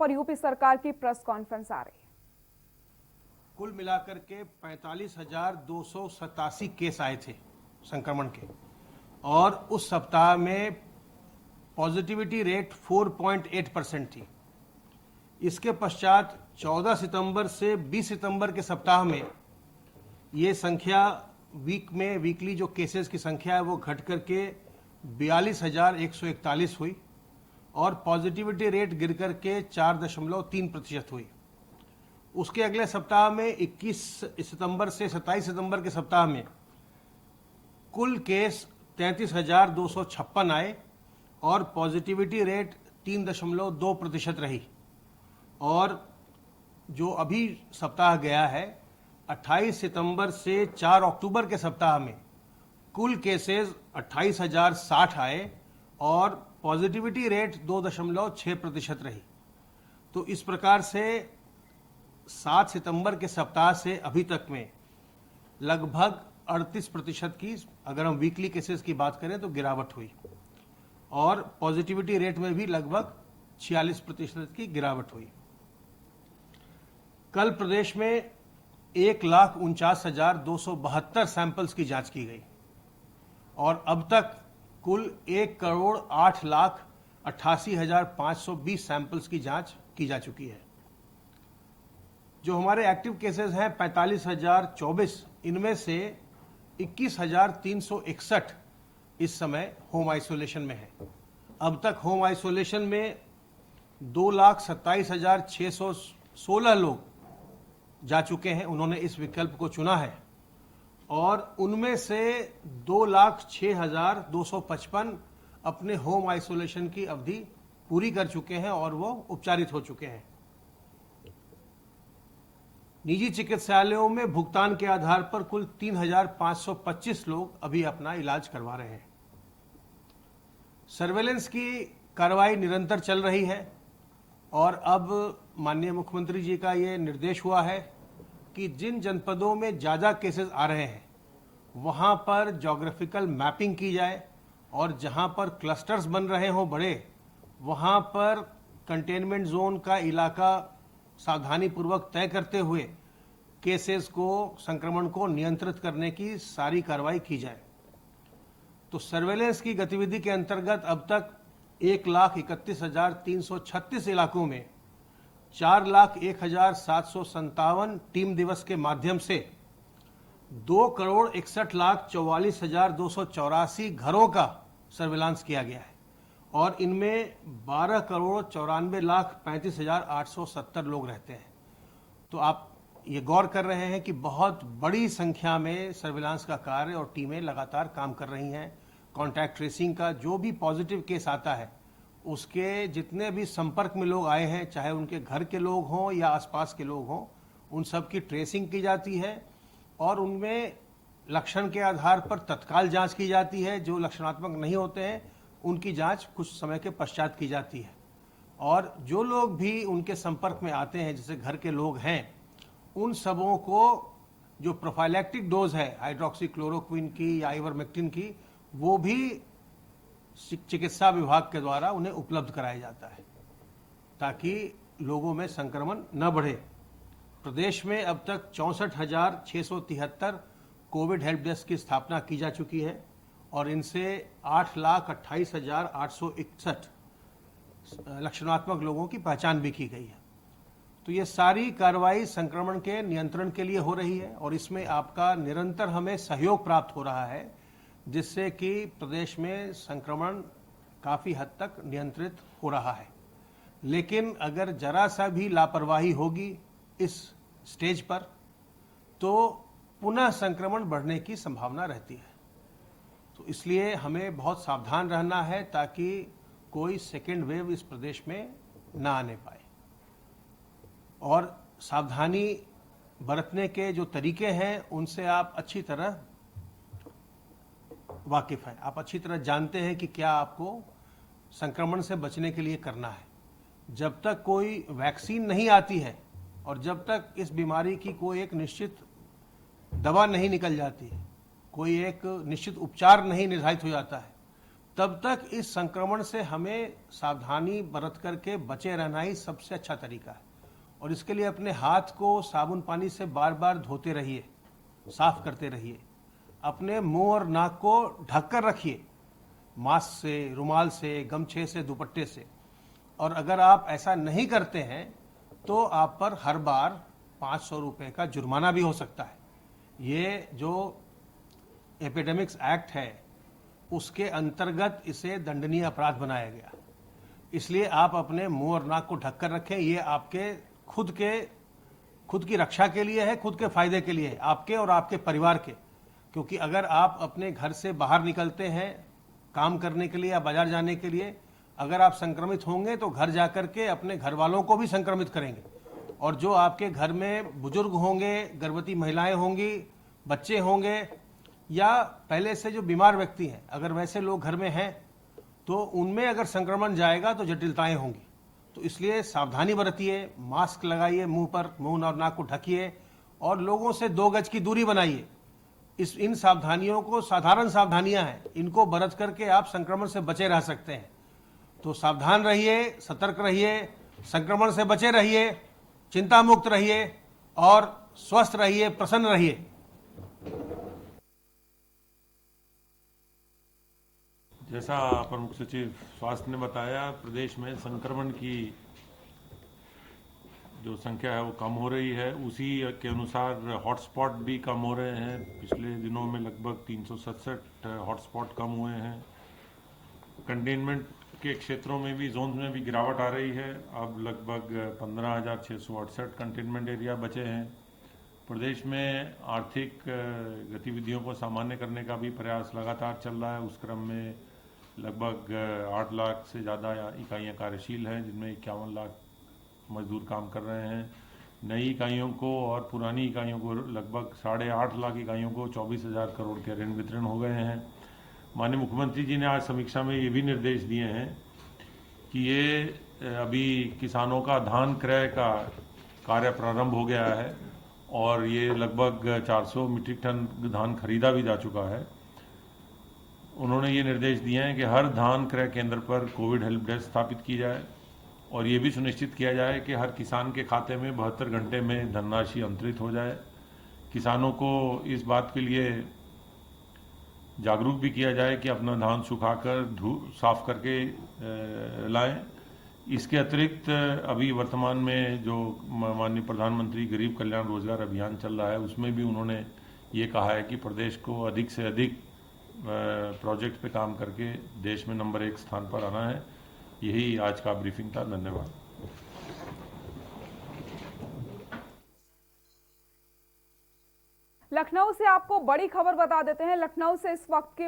और यूपी सरकार की प्रेस कॉन्फ्रेंस आ रही है। कुल मिलाकर के 45,287 केस आए थे संक्रमण के, और उस सप्ताह में पॉजिटिविटी रेट 4.8% थी। इसके पश्चात 14 सितंबर से 20 सितंबर के सप्ताह में ये संख्या वीकली जो केसेस की संख्या है वो घट करके 42,141 हुई और पॉजिटिविटी रेट गिर करके 4.3% हुई। उसके अगले सप्ताह में 21 सितंबर से 27 सितंबर के सप्ताह में कुल केस 33,256 आए और पॉजिटिविटी रेट 3.2% रही। और जो अभी सप्ताह गया है 28 सितंबर से 4 अक्टूबर के सप्ताह में कुल केसेस 28,060 आए और पॉजिटिविटी रेट 2.6% रही। तो इस प्रकार से 7 सितंबर के सप्ताह से अभी तक में लगभग 38% की, अगर हम वीकली केसेस की बात करें तो गिरावट हुई, और पॉजिटिविटी रेट में भी लगभग 46% की गिरावट हुई। कल प्रदेश में 1,49,272 सैंपल्स की जांच की गई और अब तक कुल 1,08,88,520 सैंपल्स की जांच की जा चुकी है। जो हमारे एक्टिव केसेस हैं 45,024, इनमें से 21,361 इस समय होम आइसोलेशन में है। अब तक होम आइसोलेशन में 2,27,616 लोग जा चुके हैं, उन्होंने इस विकल्प को चुना है, और उनमें से 2,06,255 अपने होम आइसोलेशन की अवधि पूरी कर चुके हैं और वो उपचारित हो चुके हैं। निजी चिकित्सालयों में भुगतान के आधार पर कुल 3,525 लोग अभी अपना इलाज करवा रहे हैं। सर्वेलेंस की कार्रवाई निरंतर चल रही है और अब माननीय मुख्यमंत्री जी का ये निर्देश हुआ है कि जिन जनपदों में ज़्यादा केसेस आ रहे हैं वहाँ पर ज्योग्राफिकल मैपिंग की जाए और जहाँ पर क्लस्टर्स बन रहे हों बड़े, वहाँ पर कंटेनमेंट जोन का इलाका सावधानीपूर्वक तय करते हुए केसेस को, संक्रमण को नियंत्रित करने की सारी कार्रवाई की जाए। तो सर्वेलेंस की गतिविधि के अंतर्गत अब तक 1,31,336 इलाकों में 4,01,757 टीम दिवस के माध्यम से 2,61,44,284 घरों का सर्विलांस किया गया है और इनमें 12,94,35,870 लोग रहते हैं। तो आप ये गौर कर रहे हैं कि बहुत बड़ी संख्या में सर्विलांस का कार्य और टीमें लगातार काम कर रही हैं। कॉन्टैक्ट ट्रेसिंग का जो भी पॉजिटिव केस आता है उसके जितने भी संपर्क में लोग आए हैं, चाहे उनके घर के लोग हों या आसपास के लोग हों, उन सब की ट्रेसिंग की जाती है और उनमें लक्षण के आधार पर तत्काल जांच की जाती है। जो लक्षणात्मक नहीं होते हैं उनकी जांच कुछ समय के पश्चात की जाती है, और जो लोग भी उनके संपर्क में आते हैं, जैसे घर के लोग हैं, उन सबों को जो प्रोफाइलैक्टिक डोज है हाइड्रोक्सीक्लोरोक्विन की या आइवरमेक्टिन की, वो भी चिकित्सा विभाग के द्वारा उन्हें उपलब्ध कराया जाता है ताकि लोगों में संक्रमण न बढ़े। प्रदेश में अब तक 64,673 कोविड हेल्प डेस्क की स्थापना की जा चुकी है और इनसे 8,28,861 लक्षणात्मक लोगों की पहचान भी की गई है। तो ये सारी कार्रवाई संक्रमण के नियंत्रण के लिए हो रही है और इसमें आपका निरंतर हमें सहयोग प्राप्त हो रहा है, जिससे कि प्रदेश में संक्रमण काफ़ी हद तक नियंत्रित हो रहा है। लेकिन अगर जरा सा भी लापरवाही होगी इस स्टेज पर तो पुनः संक्रमण बढ़ने की संभावना रहती है। तो इसलिए हमें बहुत सावधान रहना है ताकि कोई सेकेंड वेव इस प्रदेश में ना आने पाए। और सावधानी बरतने के जो तरीके हैं उनसे आप अच्छी तरह वाकिफ हैं, आप अच्छी तरह जानते हैं कि क्या आपको संक्रमण से बचने के लिए करना है। जब तक कोई वैक्सीन नहीं आती है और जब तक इस बीमारी की कोई एक निश्चित दवा नहीं निकल जाती है, कोई एक निश्चित उपचार नहीं निर्धारित हो जाता है, तब तक इस संक्रमण से हमें सावधानी बरत करके बचे रहना ही सबसे अच्छा तरीका है। और इसके लिए अपने हाथ को साबुन पानी से बार बार धोते रहिए, साफ करते रहिए। अपने मुंह और नाक को ढक कर रखिए, मास्क से, रुमाल से, गमछे से, दुपट्टे से। और अगर आप ऐसा नहीं करते हैं तो आप पर हर बार 500 रुपये का जुर्माना भी हो सकता है। ये जो एपिडेमिक्स एक्ट है उसके अंतर्गत इसे दंडनीय अपराध बनाया गया। इसलिए आप अपने मुंह और नाक को ढककर रखें। ये आपके खुद की रक्षा के लिए है, खुद के फायदे के लिए है, आपके और आपके परिवार के। क्योंकि अगर आप अपने घर से बाहर निकलते हैं काम करने के लिए या बाजार जाने के लिए, अगर आप संक्रमित होंगे तो घर जाकर के अपने घर वालों को भी संक्रमित करेंगे। और जो आपके घर में बुजुर्ग होंगे, गर्भवती महिलाएं होंगी, बच्चे होंगे या पहले से जो बीमार व्यक्ति हैं, अगर वैसे लोग घर में हैं तो उनमें अगर संक्रमण जाएगा तो जटिलताएं होंगी। तो इसलिए सावधानी बरतिए, मास्क लगाइए, मुंह और नाक को ढकिए और लोगों से 2 गज की दूरी बनाइए। इन सावधानियों को साधारण सावधानियां हैं, इनको बरत करके आप संक्रमण से बचे रह सकते हैं। तो सावधान रहिए, सतर्क रहिए, संक्रमण से बचे रहिए, चिंता मुक्त रहिए और स्वस्थ रहिए, प्रसन्न रहिए। जैसा अपर मुख्य सचिव स्वास्थ्य ने बताया, प्रदेश में संक्रमण की जो संख्या है वो कम हो रही है। उसी के अनुसार हॉटस्पॉट भी कम हो रहे हैं। पिछले दिनों में लगभग 367 हॉटस्पॉट कम हुए हैं। कंटेनमेंट के क्षेत्रों में भी, जोन में भी गिरावट आ रही है। अब लगभग 15,668 कंटेनमेंट एरिया बचे हैं। प्रदेश में आर्थिक गतिविधियों को सामान्य करने का भी प्रयास लगातार चल रहा है। उस क्रम में लगभग 8 लाख से ज़्यादा इकाइयाँ कार्यशील हैं, जिनमें 51 लाख मजदूर काम कर रहे हैं। नई इकाइयों को और पुरानी इकाइयों को लगभग 8.5 लाख इकाइयों को 24,000 करोड़ के ऋण वितरण हो गए हैं। माननीय मुख्यमंत्री जी ने आज समीक्षा में ये भी निर्देश दिए हैं कि ये अभी किसानों का धान क्रय का कार्य प्रारंभ हो गया है और ये लगभग 400 मीट्रिक टन धान खरीदा भी जा चुका है। उन्होंने ये निर्देश दिए हैं कि हर धान क्रय केंद्र पर कोविड हेल्प डेस्क स्थापित की जाए और ये भी सुनिश्चित किया जाए कि हर किसान के खाते में 72 घंटे में धनराशि अंतरित हो जाए। किसानों को इस बात के लिए जागरूक भी किया जाए कि अपना धान सुखाकर साफ करके लाएं। इसके अतिरिक्त अभी वर्तमान में जो माननीय प्रधानमंत्री गरीब कल्याण रोजगार अभियान चल रहा है, उसमें भी उन्होंने ये कहा है कि प्रदेश को अधिक से अधिक प्रोजेक्ट पे काम करके देश में नंबर 1 स्थान पर आना है। यही आज का ब्रीफिंग था। धन्यवाद। लखनऊ से आपको बड़ी खबर बता देते हैं। लखनऊ से इस वक्त की